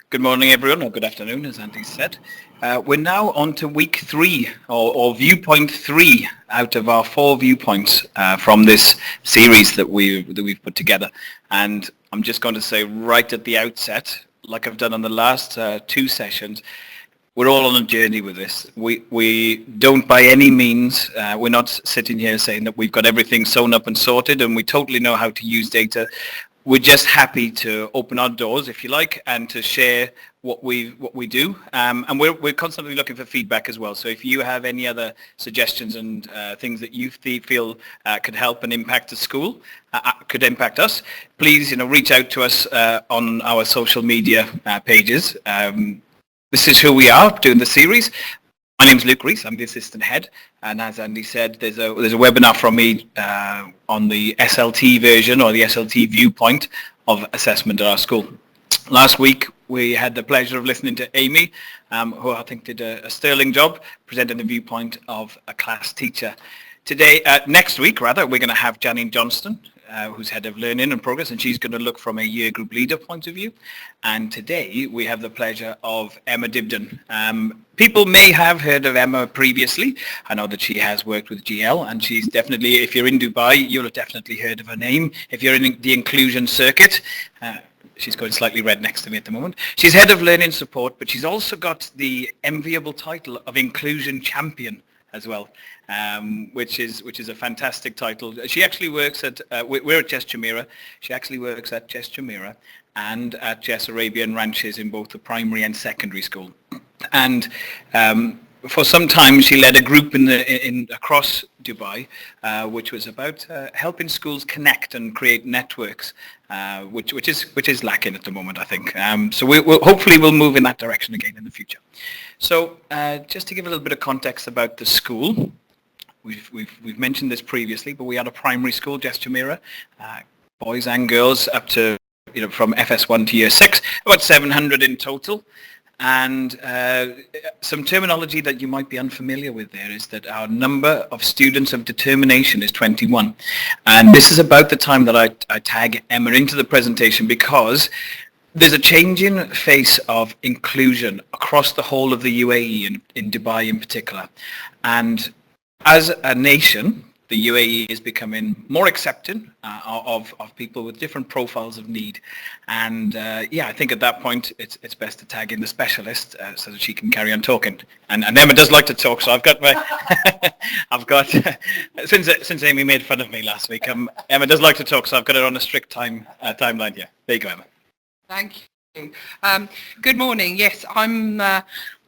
Good morning, everyone, or good afternoon, as Andy said. We're now on to week 3, or viewpoint 3, out of our 4 viewpoints from this series that we've put together. And I'm just going to say right at the outset, like I've done on the last 2 sessions, we're all on a journey with this. We don't by any means, we're not sitting here saying that we've got everything sewn up and sorted and we totally know how to use data. We're just happy to open our doors, if you like, and to share what we do. And we're constantly looking for feedback as well. So if you have any other suggestions and things that you feel could help and impact the school, could impact us, please, reach out to us on our social media pages. This is who we are doing the series. My name's Luke Rees, I'm the assistant head, and as Andy said, there's a webinar from me on the SLT version, or the SLT viewpoint of assessment at our school. Last week we had the pleasure of listening to Amy, who I think did a sterling job presenting the viewpoint of a class teacher. Next week we're going to have Janine Johnston, who's head of learning and progress, and she's going to look from a year group leader point of view. And today we have the pleasure of Emma Dibden. People may have heard of Emma previously. I know that she has worked with GL, and she's definitely, if you're in Dubai, you'll have definitely heard of her name. If you're in the inclusion circuit, she's going slightly red next to me at the moment. She's head of learning support, but she's also got the enviable title of inclusion champion as well, which is a fantastic title. She actually works at, we're at JESS Jumeirah. She actually works at JESS Jumeirah and at JESS Arabian Ranches in both the primary and secondary school. And for some time she led a group across Dubai, which was about helping schools connect and create networks, which is lacking at the moment, I think. So hopefully we'll move in that direction again in the future. So just to give a little bit of context about the school, we've mentioned this previously, but we had a primary school, JESS Jumeirah, boys and girls up to from FS1 to year 6, about 700 in total. And some terminology that you might be unfamiliar with there is that our number of students of determination is 21. And this is about the time that I tag Emma into the presentation, because there's a changing face of inclusion across the whole of the UAE, in Dubai in particular. And as a nation, the UAE is becoming more accepting of people with different profiles of need. And I think at that point it's best to tag in the specialist so that she can carry on talking. And Emma does like to talk, so I've got since Amy made fun of me last week, Emma does like to talk, so I've got her on a strict timeline here. There you go, Emma. Thank you. Good morning. Yes, I'm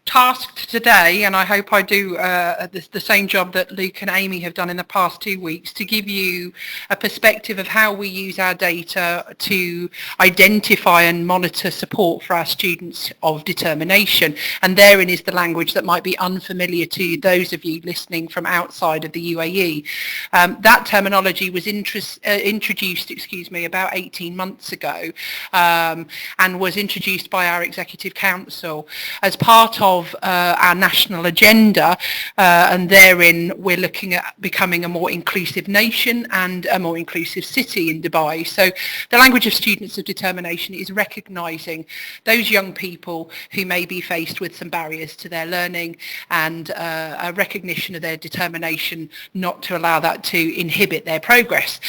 tasked today, and I hope I do the same job that Luke and Amy have done in the past 2 weeks, to give you a perspective of how we use our data to identify and monitor support for our students of determination. And therein is the language that might be unfamiliar to those of you listening from outside of the UAE. That terminology was introduced about 18 months ago, and was introduced by our Executive Council as part of our national agenda, and therein we're looking at becoming a more inclusive nation and a more inclusive city in Dubai. So the language of students of determination is recognising those young people who may be faced with some barriers to their learning, and a recognition of their determination not to allow that to inhibit their progress.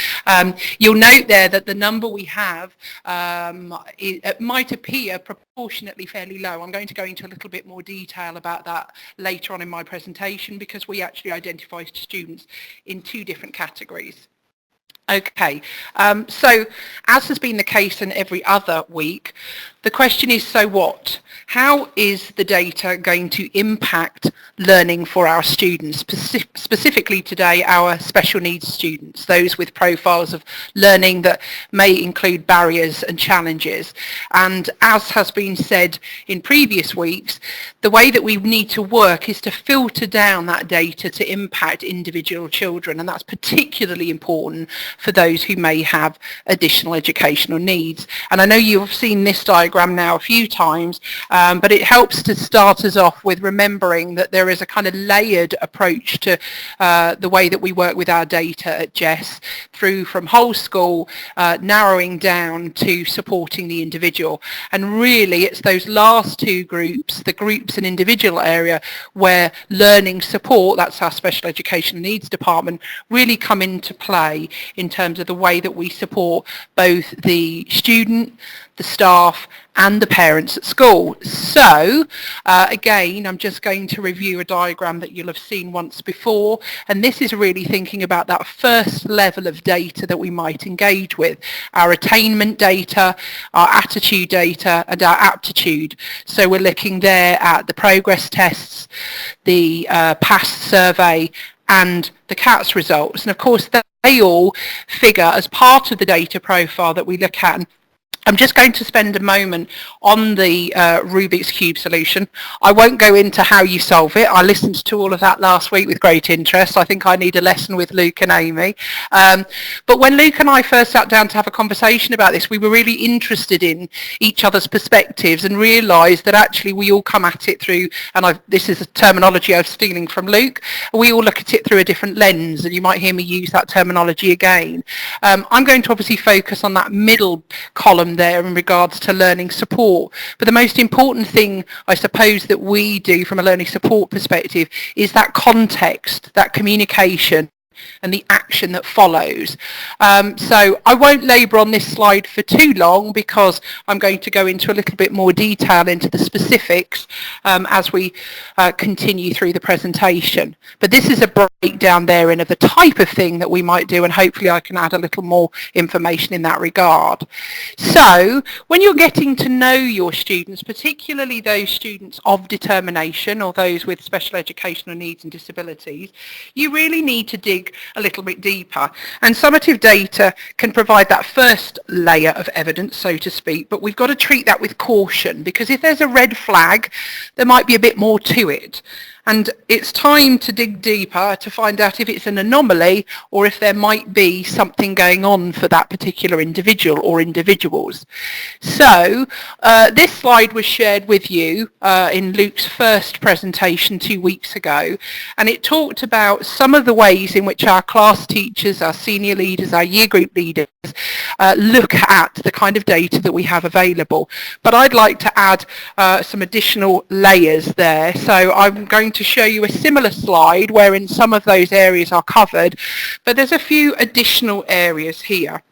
You'll note there that the number we have it might appear proportionately fairly low. I'm going to go into a little bit more detail about that later on in my presentation, because we actually identify students in 2 different categories. Okay, so as has been the case in every other week, the question is, so what? How is the data going to impact learning for our students, specifically today our special needs students, those with profiles of learning that may include barriers and challenges? And as has been said in previous weeks, the way that we need to work is to filter down that data to impact individual children, and that's particularly important for those who may have additional educational needs. And I know you've seen this diagram now a few times, but it helps to start us off with remembering that there is a kind of layered approach to the way that we work with our data at JESS, through from whole school, narrowing down to supporting the individual. And really it's those last two groups, the groups and individual area, where learning support, that's our special education needs department, really come into play in terms of the way that we support both the student, the staff and the parents at school. So again, I'm just going to review a diagram that you'll have seen once before, and this is really thinking about that first level of data that we might engage with, our attainment data, our attitude data and our aptitude. So we're looking there at the progress tests, the PASS survey and the CATS results, and of course they all figure as part of the data profile that we look at. I'm just going to spend a moment on the Rubik's Cube solution. I won't go into how you solve it. I listened to all of that last week with great interest. I think I need a lesson with Luke and Amy. But when Luke and I first sat down to have a conversation about this, we were really interested in each other's perspectives and realised that actually we all come at it through, and this is a terminology I'm stealing from Luke, we all look at it through a different lens, and you might hear me use that terminology again. I'm going to obviously focus on that middle column there in regards to learning support, but the most important thing I suppose that we do from a learning support perspective is that context, that communication and the action that follows. So I won't labour on this slide for too long because I'm going to go into a little bit more detail into the specifics as we continue through the presentation. But this is a breakdown therein of the type of thing that we might do, and hopefully I can add a little more information in that regard. So when you're getting to know your students, particularly those students of determination or those with special educational needs and disabilities, you really need to dig a little bit deeper, and summative data can provide that first layer of evidence, so to speak, but we've got to treat that with caution, because if there's a red flag, there might be a bit more to it. And it's time to dig deeper to find out if it's an anomaly or if there might be something going on for that particular individual or individuals. So this slide was shared with you in Luke's first presentation 2 weeks ago, and it talked about some of the ways in which our class teachers, our senior leaders, our year group leaders look at the kind of data that we have available. But I'd like to add some additional layers there. So I'm going to show you a similar slide wherein some of those areas are covered, but there's a few additional areas here,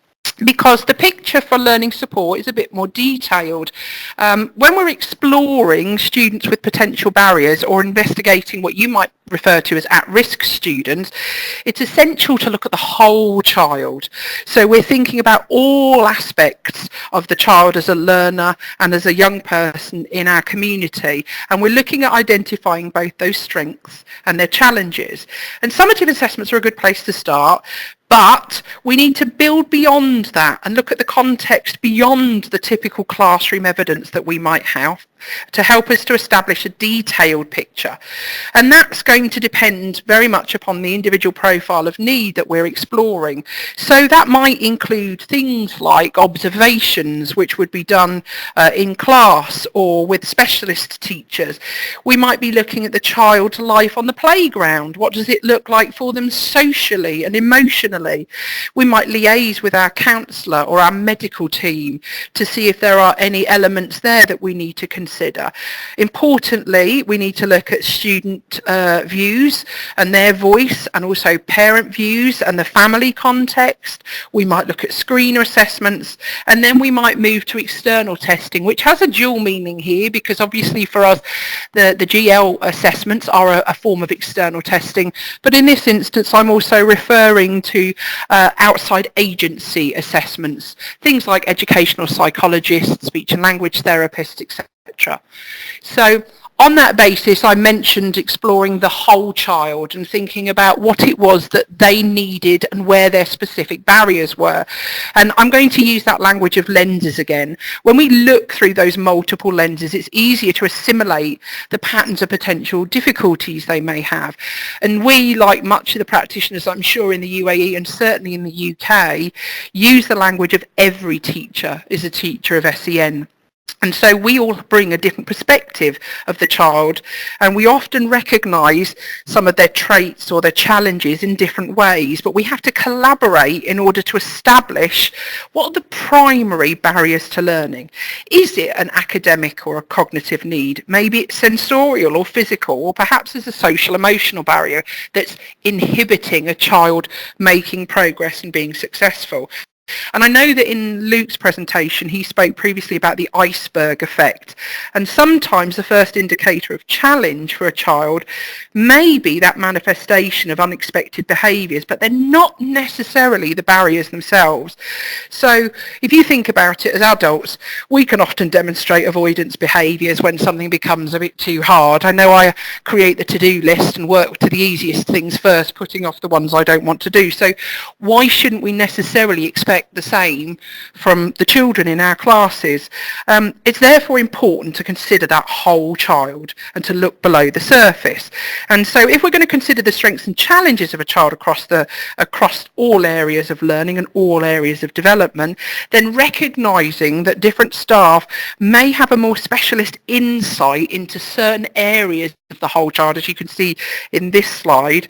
because the picture for learning support is a bit more detailed. When we're exploring students with potential barriers or investigating what you might refer to as at-risk students, it's essential to look at the whole child. So we're thinking about all aspects of the child as a learner and as a young person in our community, and we're looking at identifying both those strengths and their challenges. And summative assessments are a good place to start, but we need to build beyond that and look at the context beyond the typical classroom evidence that we might have to help us to establish a detailed picture. And that's going to depend very much upon the individual profile of need that we're exploring. So that might include things like observations, which would be done in class or with specialist teachers. We might be looking at the child's life on the playground. What does it look like for them socially and emotionally? We might liaise with our counsellor or our medical team to see if there are any elements there that we need to consider. Importantly, we need to look at student views and their voice, and also parent views and the family context. We might look at screener assessments, and then we might move to external testing, which has a dual meaning here, because obviously for us the GL assessments are a form of external testing, but in this instance I'm also referring to outside agency assessments, things like educational psychologists, speech and language therapists, etc. So On that basis, I mentioned exploring the whole child and thinking about what it was that they needed and where their specific barriers were. And I'm going to use that language of lenses again. When we look through those multiple lenses, it's easier to assimilate the patterns of potential difficulties they may have. And we, like much of the practitioners, I'm sure, in the UAE and certainly in the UK, use the language of every teacher is a teacher of SEN. And so we all bring a different perspective of the child, and we often recognise some of their traits or their challenges in different ways, but we have to collaborate in order to establish what are the primary barriers to learning. Is it an academic or a cognitive need? Maybe it's sensorial or physical, or perhaps there's a social emotional barrier that's inhibiting a child making progress and being successful. And I know that in Luke's presentation, he spoke previously about the iceberg effect. And sometimes the first indicator of challenge for a child may be that manifestation of unexpected behaviours, but they're not necessarily the barriers themselves. So if you think about it as adults, we can often demonstrate avoidance behaviours when something becomes a bit too hard. I know I create the to-do list and work to the easiest things first, putting off the ones I don't want to do. So why shouldn't we necessarily expect the same from the children in our classes? It's therefore important to consider that whole child and to look below the surface. And so if we're going to consider the strengths and challenges of a child across all areas of learning and all areas of development, then recognising that different staff may have a more specialist insight into certain areas of the whole child, as you can see in this slide,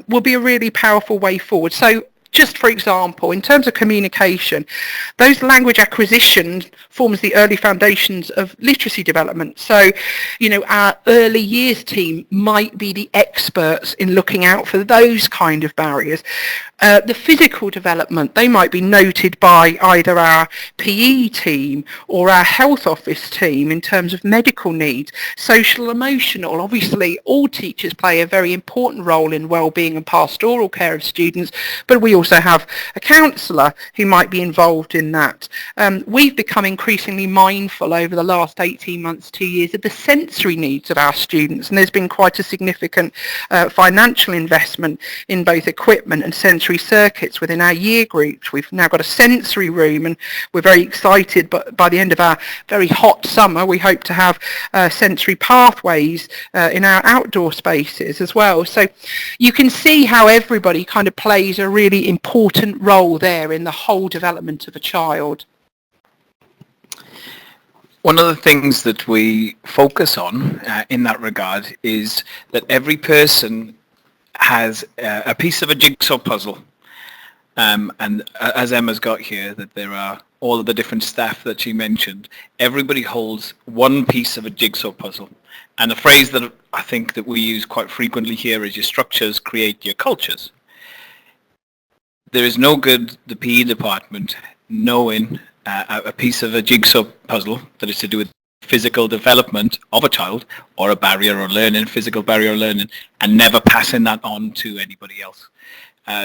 will be a really powerful way forward. So just for example, in terms of communication, those language acquisition forms the early foundations of literacy development. So, our early years team might be the experts in looking out for those kind of barriers. The physical development, they might be noted by either our PE team or our health office team in terms of medical needs. Social emotional, obviously all teachers play a very important role in well-being and pastoral care of students, but we also have a counsellor who might be involved in that. We've become increasingly mindful over the last 18 months, 2 years, of the sensory needs of our students, and there's been quite a significant financial investment in both equipment and sensory circuits within our year groups. We've now got a sensory room, and we're very excited, but by the end of our very hot summer we hope to have sensory pathways in our outdoor spaces as well. So you can see how everybody kind of plays a really important role there in the whole development of a child. One of the things that we focus on in that regard is that every person has a piece of a jigsaw puzzle. And as Emma's got here, that there are all of the different staff that she mentioned, everybody holds one piece of a jigsaw puzzle. And the phrase that I think that we use quite frequently here is your structures create your cultures. There is no good the PE department knowing a piece of a jigsaw puzzle that is to do with physical development of a child or a barrier or learning, physical barrier or learning, and never passing that on to anybody else.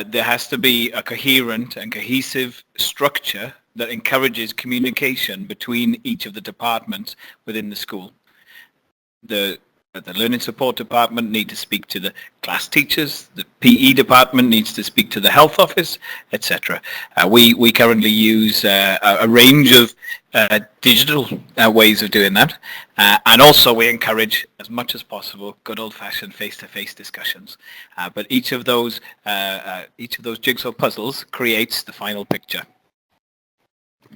There has to be a coherent and cohesive structure that encourages communication between each of the departments within the school. The learning support department need to speak to the class teachers, the PE department needs to speak to the health office, etc. We currently use a range of digital ways of doing that, and also we encourage as much as possible good old-fashioned face-to-face discussions. But each of those jigsaw puzzles creates the final picture.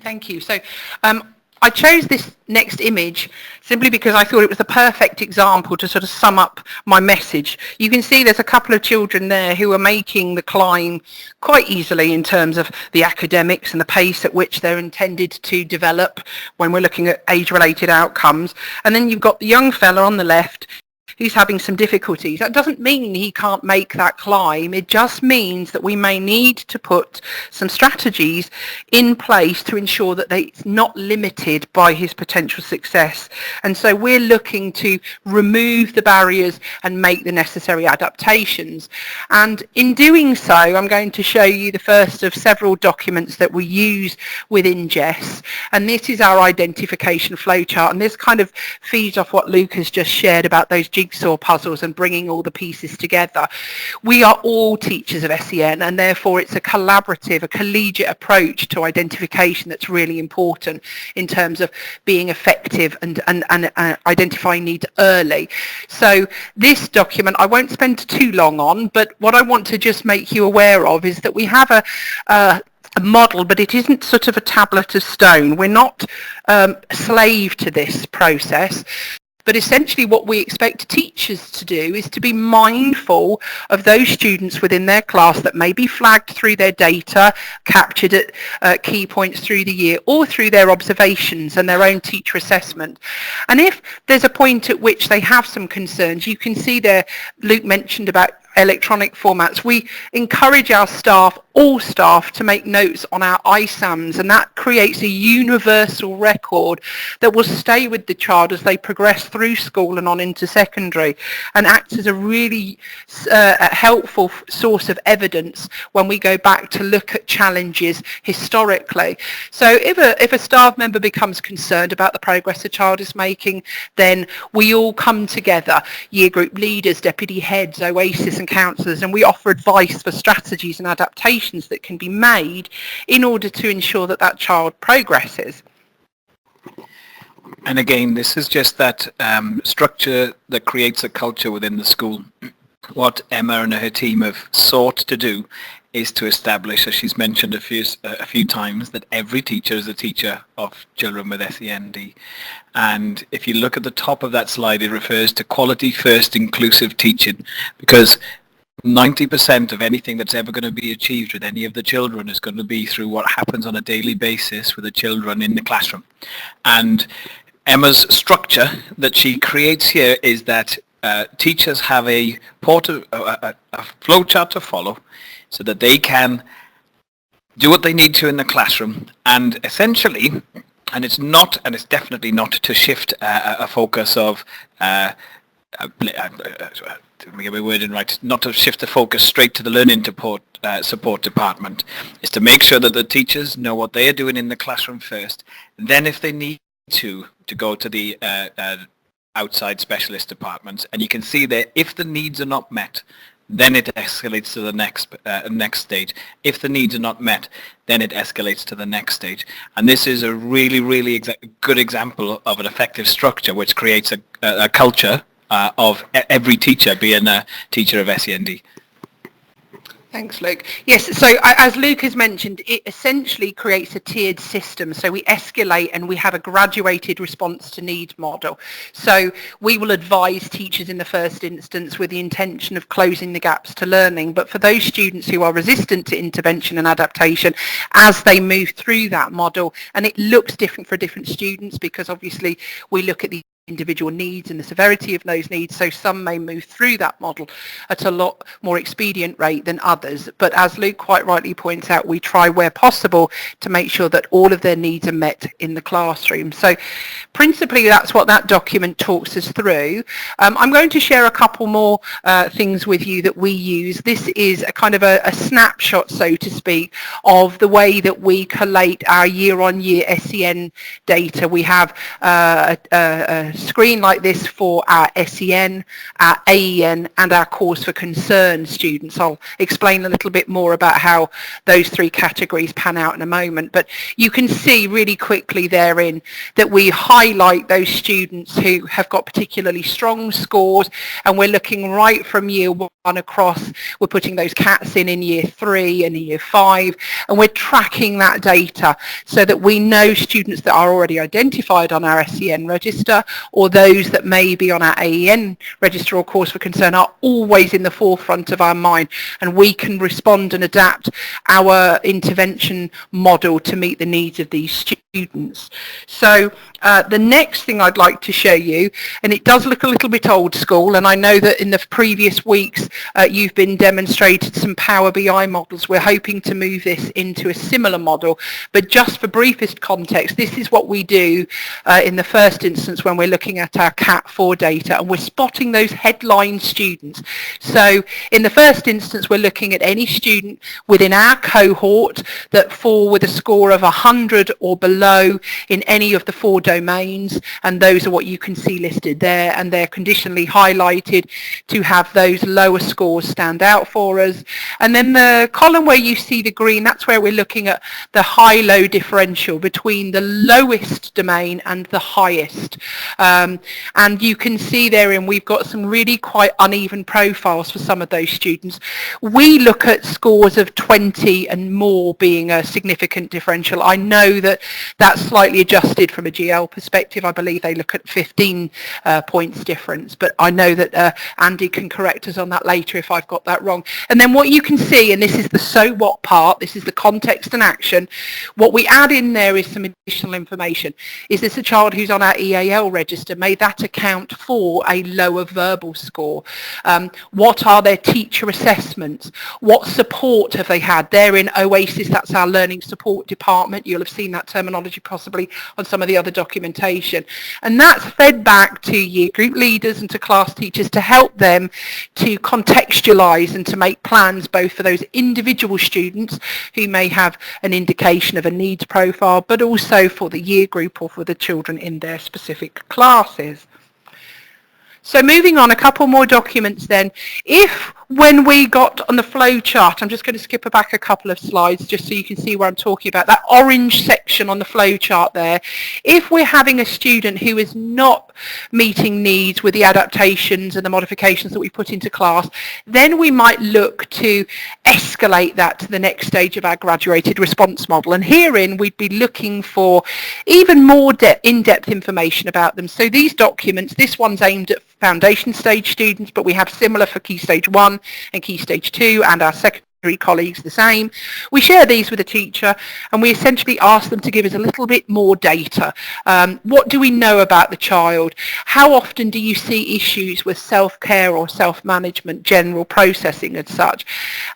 Thank you. So I chose this next image simply because I thought it was the perfect example to sort of sum up my message. You can see there's a couple of children there who are making the climb quite easily in terms of the academics and the pace at which they're intended to develop when we're looking at age-related outcomes. And then you've got the young fella on the left who's having some difficulties. That doesn't mean he can't make that climb. It just means that we may need to put some strategies in place to ensure that it's not limited by his potential success. And so we're looking to remove the barriers and make the necessary adaptations. And in doing so, I'm going to show you the first of several documents that we use within JESS. And this is our identification flowchart. And this kind of feeds off what Luke has just shared about those jigsaw puzzles and bringing all the pieces together. We are all teachers of SEN, and therefore it's a collaborative, a collegiate approach to identification that's really important in terms of being effective and identifying needs early. So this document I won't spend too long on, but what I want to just make you aware of is that we have a model, but it isn't sort of a tablet of stone. We're not slave to this process. But essentially what we expect teachers to do is to be mindful of those students within their class that may be flagged through their data, captured at key points through the year, or through their observations and their own teacher assessment. And if there's a point at which they have some concerns, you can see there, Luke mentioned about electronic formats. We encourage our staff, all staff, to make notes on our ISAMs, and that creates a universal record that will stay with the child as they progress through school and on into secondary, and acts as a really helpful source of evidence when we go back to look at challenges historically. So if a staff member becomes concerned about the progress the child is making, then we all come together, year group leaders, deputy heads, OASIS and counsellors, and we offer advice for strategies and adaptations that can be made in order to ensure that that child progresses. And again, this is just that structure that creates a culture within the school. What Emma and her team have sought to do is to establish, as she's mentioned a few times, that every teacher is a teacher of children with SEND. And if you look at the top of that slide, it refers to quality first inclusive teaching, because 90% of anything that's ever going to be achieved with any of the children is going to be through what happens on a daily basis with the children in the classroom. And Emma's structure that she creates here is that teachers have a flowchart to follow so that they can do what they need to in the classroom, and essentially, and it's definitely not to shift a focus of let me get my word in right, not to shift the focus straight to the learning support department. Is to make sure that the teachers know what they are doing in the classroom first. Then if they need to go to the outside specialist departments, and you can see there, if the needs are not met, then it escalates to the next stage. If the needs are not met, then it escalates to the next stage. And this is a really, really good example of an effective structure which creates a culture of every teacher being a teacher of SEND. Thanks, Luke. Yes, so as Luke has mentioned, it essentially creates a tiered system. So we escalate and we have a graduated response to need model. So we will advise teachers in the first instance with the intention of closing the gaps to learning. But for those students who are resistant to intervention and adaptation, as they move through that model, and it looks different for different students because obviously we look at the individual needs and the severity of those needs, so some may move through that model at a lot more expedient rate than others. But as Luke quite rightly points out, we try where possible to make sure that all of their needs are met in the classroom. So principally that's what that document talks us through. I'm going to share a couple more things with you that we use. This is a kind of a snapshot, so to speak, of the way that we collate our year-on-year SEN data. We have a screen like this for our SEN, our AEN and our cause for concern students. I'll explain a little bit more about how those three categories pan out in a moment, but you can see really quickly therein that we highlight those students who have got particularly strong scores, and we're looking right from year one across. We're putting those cats in year 3 and year 5, and we're tracking that data so that we know students that are already identified on our SEN register or those that may be on our AEN register or cause for concern are always in the forefront of our mind, and we can respond and adapt our intervention model to meet the needs of these students. students. So the next thing I'd like to show you, and it does look a little bit old school, and I know that in the previous weeks you've been demonstrated some Power BI models. We're hoping to move this into a similar model, but just for briefest context, this is what we do in the first instance when we're looking at our CAT4 data, and we're spotting those headline students. So in the first instance, we're looking at any student within our cohort that fall with a score of 100 or below in any of the 4 domains, and those are what you can see listed there, and they're conditionally highlighted to have those lower scores stand out for us. And then the column where you see the green, that's where we're looking at the high-low differential between the lowest domain and the highest. And you can see therein we've got some really quite uneven profiles for some of those students. We look at scores of 20 and more being a significant differential. I know that that's slightly adjusted from a GL perspective. I believe they look at 15 points difference, but I know that Andy can correct us on that later if I've got that wrong. And then what you can see, and this is the so what part, this is the context and action, what we add in there is some additional information. Is this a child who's on our EAL register? May that account for a lower verbal score? What are their teacher assessments? What support have they had? They're in OASIS, that's our learning support department. You'll have seen that terminology possibly on some of the other documentation. And that's fed back to year group leaders and to class teachers to help them to contextualise and to make plans both for those individual students who may have an indication of a needs profile, but also for the year group or for the children in their specific classes. So moving on, a couple more documents then. If when we got on the flow chart, I'm just going to skip back a couple of slides just so you can see where I'm talking about, that orange section on the flow chart there. If we're having a student who is not meeting needs with the adaptations and the modifications that we put into class, then we might look to escalate that to the next stage of our graduated response model. And herein we'd be looking for even more in-depth information about them. So these documents, this one's aimed at foundation stage students, but we have similar for Key Stage 1 and Key Stage 2 and our secondary colleagues the same. We share these with a teacher and we essentially ask them to give us a little bit more data. What do we know about the child? How often do you see issues with self-care or self-management, general processing and such?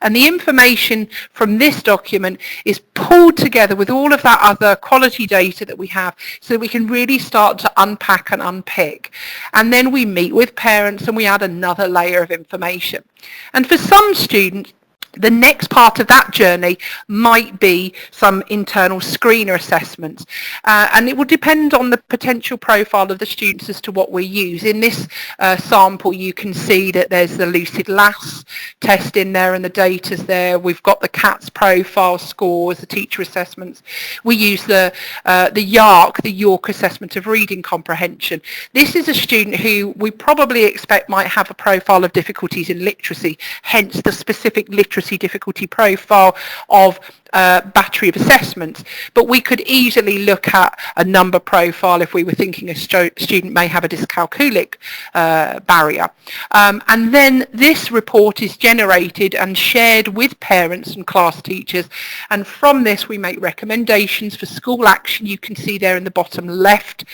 And the information from this document is pulled together with all of that other quality data that we have so that we can really start to unpack and unpick. And then we meet with parents and we add another layer of information. And for some students, the next part of that journey might be some internal screener assessments, and it will depend on the potential profile of the students as to what we use. In this sample you can see that there's the Lucid LAS test in there and the data's there. We've got the CATS profile scores, the teacher assessments. We use the YARC, the York Assessment of Reading Comprehension. This is a student who we probably expect might have a profile of difficulties in literacy, hence the specific literacy difficulty profile of battery of assessments, but we could easily look at a number profile if we were thinking a student may have a dyscalculic barrier. And then this report is generated and shared with parents and class teachers, and from this we make recommendations for school action. You can see there in the bottom left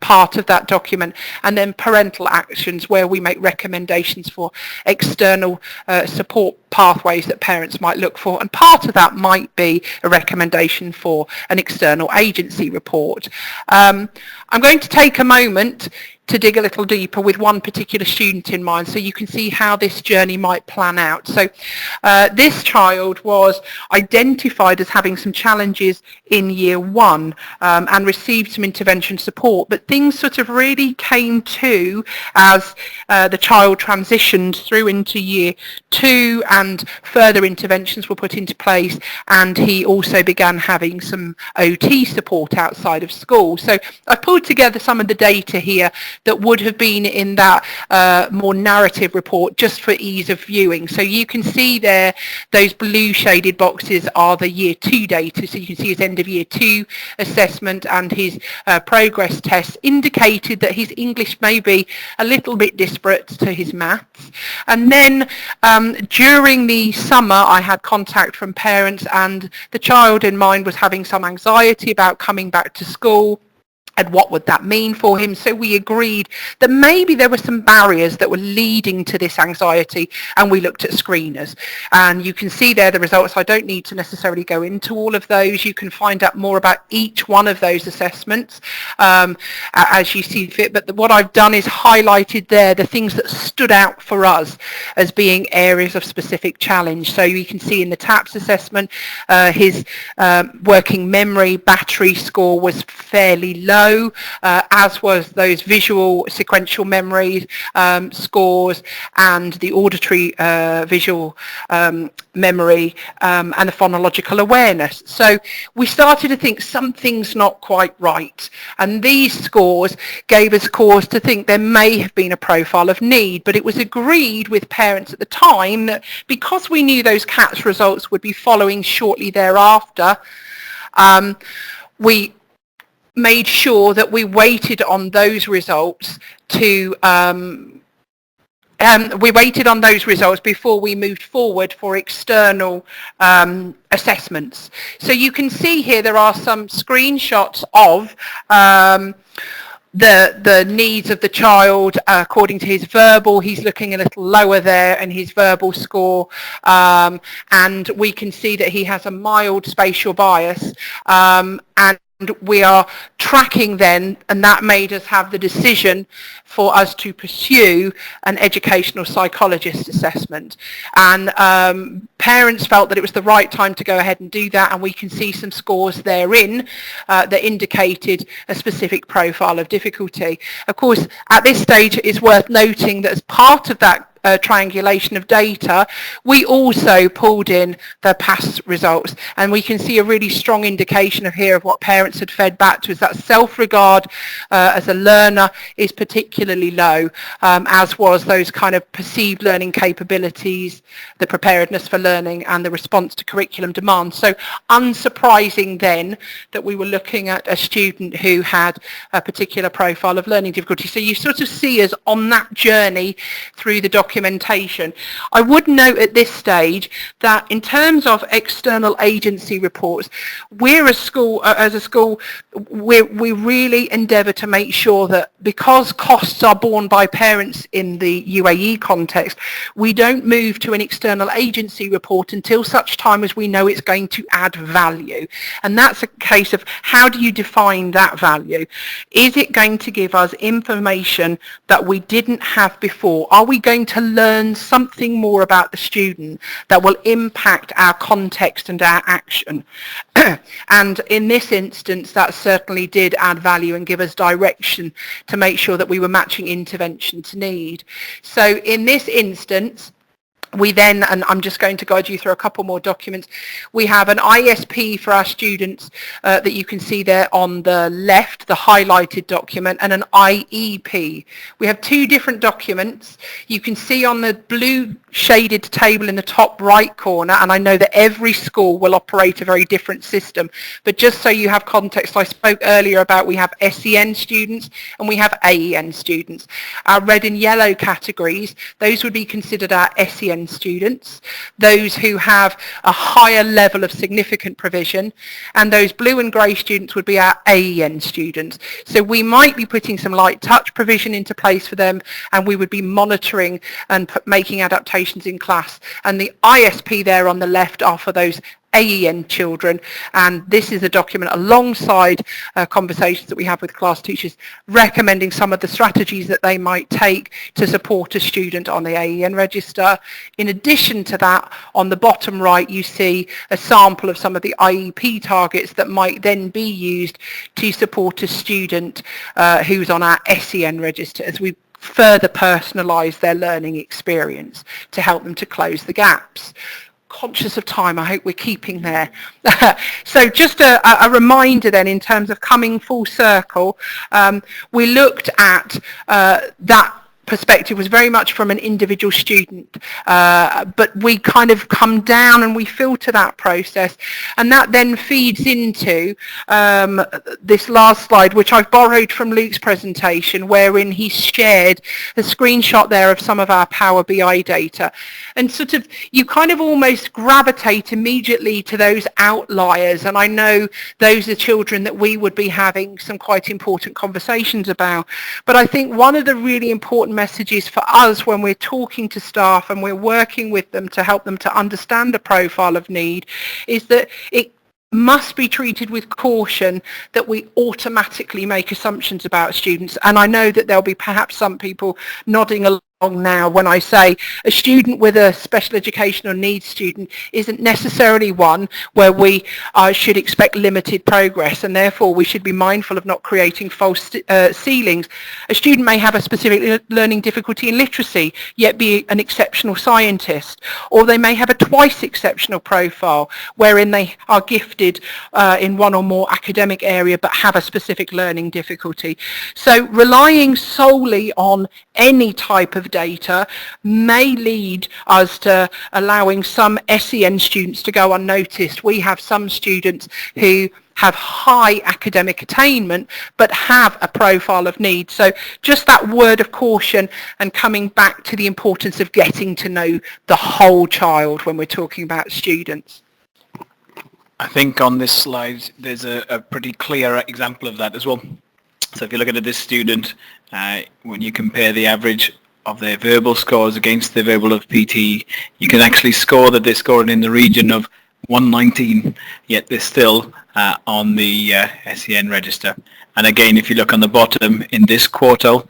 part of that document, and then parental actions where we make recommendations for external support pathways that parents might look for, and part of that might be a recommendation for an external agency report. I'm going to take a moment to dig a little deeper with one particular student in mind so you can see how this journey might plan out. So this child was identified as having some challenges in year 1 and received some intervention support, but things sort of really came to as the child transitioned through into year 2 and further interventions were put into place, and he also began having some OT support outside of school. So I pulled together some of the data here that would have been in that more narrative report just for ease of viewing. So you can see there, those blue shaded boxes are the year 2 data. So you can see his end of year 2 assessment and his progress tests indicated that his English may be a little bit disparate to his maths. And then during the summer I had contact from parents, and the child in mind was having some anxiety about coming back to school and what would that mean for him. So we agreed that maybe there were some barriers that were leading to this anxiety, and we looked at screeners. And you can see there the results. I don't need to necessarily go into all of those. You can find out more about each one of those assessments as you see fit. But what I've done is highlighted there the things that stood out for us as being areas of specific challenge. So you can see in the TAPS assessment, his working memory battery score was fairly low. As was those visual sequential memory scores and the auditory visual memory and the phonological awareness. So we started to think something's not quite right, and these scores gave us cause to think there may have been a profile of need. But it was agreed with parents at the time that because we knew those CATS results would be following shortly thereafter, we made sure that we waited on those results to before we moved forward for external assessments. So you can see here there are some screenshots of the needs of the child according to his verbal. He's looking a little lower there in his verbal score, and we can see that he has a mild spatial bias, and we are tracking then, and that made us have the decision for us to pursue an educational psychologist assessment. And parents felt that it was the right time to go ahead and do that, and we can see some scores therein that indicated a specific profile of difficulty. Of course, at this stage it is worth noting that as part of that triangulation of data, we also pulled in the past results, and we can see a really strong indication of here of what parents had fed back to us, that self-regard as a learner is particularly low, as was those kind of perceived learning capabilities, the preparedness for learning, and the response to curriculum demands. So unsurprising then that we were looking at a student who had a particular profile of learning difficulty. So you sort of see us on that journey through the documentation. I would note at this stage that in terms of external agency reports, we're a school, we really endeavour to make sure that because costs are borne by parents in the UAE context, we don't move to an external agency report until such time as we know it's going to add value. And that's a case of how do you define that value? Is it going to give us information that we didn't have before? Are we going to learn something more about the student that will impact our context and our action? And in this instance, that certainly did add value and give us direction to make sure that we were matching intervention to need. So in this instance, we then, and I'm just going to guide you through a couple more documents, we have an ISP for our students that you can see there on the left, the highlighted document, and an IEP. We have two different documents. You can see on the blue shaded table in the top right corner, and I know that every school will operate a very different system, but just so you have context, I spoke earlier about we have SEN students and we have AEN students. Our red and yellow categories, those would be considered our SEN students, those who have a higher level of significant provision, and those blue and grey students would be our AEN students. So we might be putting some light touch provision into place for them, and we would be monitoring and making adaptations in class. And the ISP there on the left are for those AEN children, and this is a document alongside conversations that we have with class teachers recommending some of the strategies that they might take to support a student on the AEN register. In addition to that, on the bottom right you see a sample of some of the IEP targets that might then be used to support a student who's on our SEN register as we further personalise their learning experience to help them to close the gaps. conscious of time, I hope we're keeping there. So just a reminder then, in terms of coming full circle, we looked at that perspective was very much from an individual student, but we kind of come down and we filter that process, and that then feeds into this last slide, which I've borrowed from Luke's presentation, wherein he shared a screenshot there of some of our Power BI data, and sort of you kind of almost gravitate immediately to those outliers, and I know those are children that we would be having some quite important conversations about. But I think one of the really important messages for us when we're talking to staff and we're working with them to help them to understand the profile of need is that it must be treated with caution that we automatically make assumptions about students. And I know that there'll be perhaps some people nodding along now when I say a student with a special educational needs student isn't necessarily one where we should expect limited progress, and therefore we should be mindful of not creating false ceilings. A student may have a specific learning difficulty in literacy yet be an exceptional scientist, or they may have a twice exceptional profile wherein they are gifted in one or more academic area but have a specific learning difficulty. So relying solely on any type of data may lead us to allowing some SEN students to go unnoticed. We have some students who have high academic attainment but have a profile of need. So just that word of caution, and coming back to the importance of getting to know the whole child when we're talking about students. I think on this slide there's a pretty clear example of that as well. So if you look at this student, when you compare the average of their verbal scores against the verbal of PT, you can actually score that they're scoring in the region of 119, yet they're still on the SEN register. And again, if you look on the bottom in this quartile,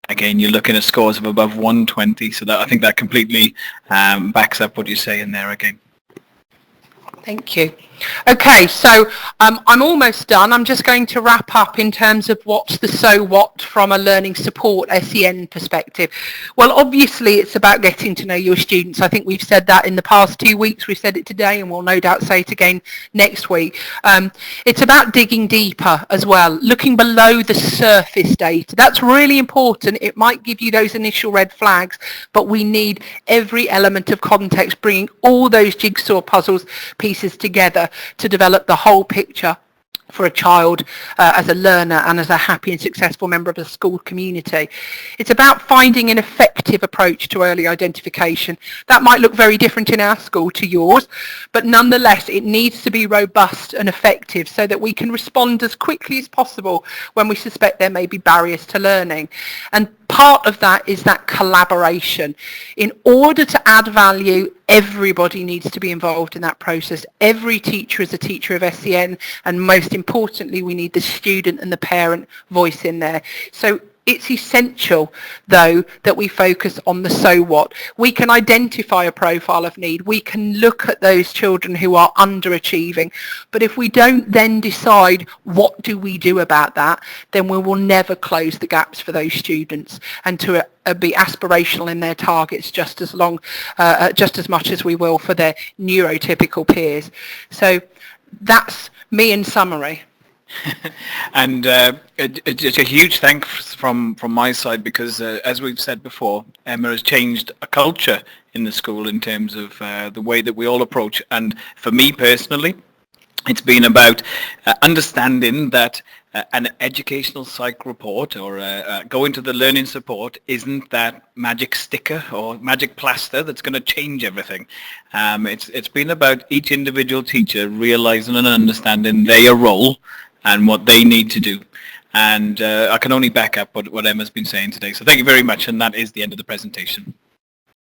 again, you're looking at scores of above 120. So that, I think that completely backs up what you say in there again. Thank you. Okay, so I'm almost done. I'm just going to wrap up in terms of what's the so what from a learning support SEN perspective. Well, obviously it's about getting to know your students. I think we've said that in the past 2 weeks. We've said it today, and we'll no doubt say it again next week. It's about digging deeper as well, looking below the surface data. That's really important. It might give you those initial red flags, but we need every element of context, bringing all those jigsaw puzzles pieces together to develop the whole picture for a child as a learner and as a happy and successful member of the school community. It's about finding an effective approach to early identification. That might look very different in our school to yours, but nonetheless it needs to be robust and effective so that we can respond as quickly as possible when we suspect there may be barriers to learning. And part of that is that collaboration. In order to add value, everybody needs to be involved in that process. Every teacher is a teacher of SEN, and most importantly, we need the student and the parent voice in there. So it's essential, though, that we focus on the so what. We can identify a profile of need. We can look at those children who are underachieving. But if we don't then decide what do we do about that, then we will never close the gaps for those students and to be aspirational in their targets just as much as we will for their neurotypical peers. So that's me in summary. And it's a huge thanks from my side, because as we've said before, Emma has changed a culture in the school in terms of the way that we all approach. And for me personally, it's been about understanding that an educational psych report or going to the learning support isn't that magic sticker or magic plaster that's going to change everything. It's been about each individual teacher realizing and understanding their role and what they need to do. And I can only back up what Emma's been saying today. So thank you very much, and that is the end of the presentation.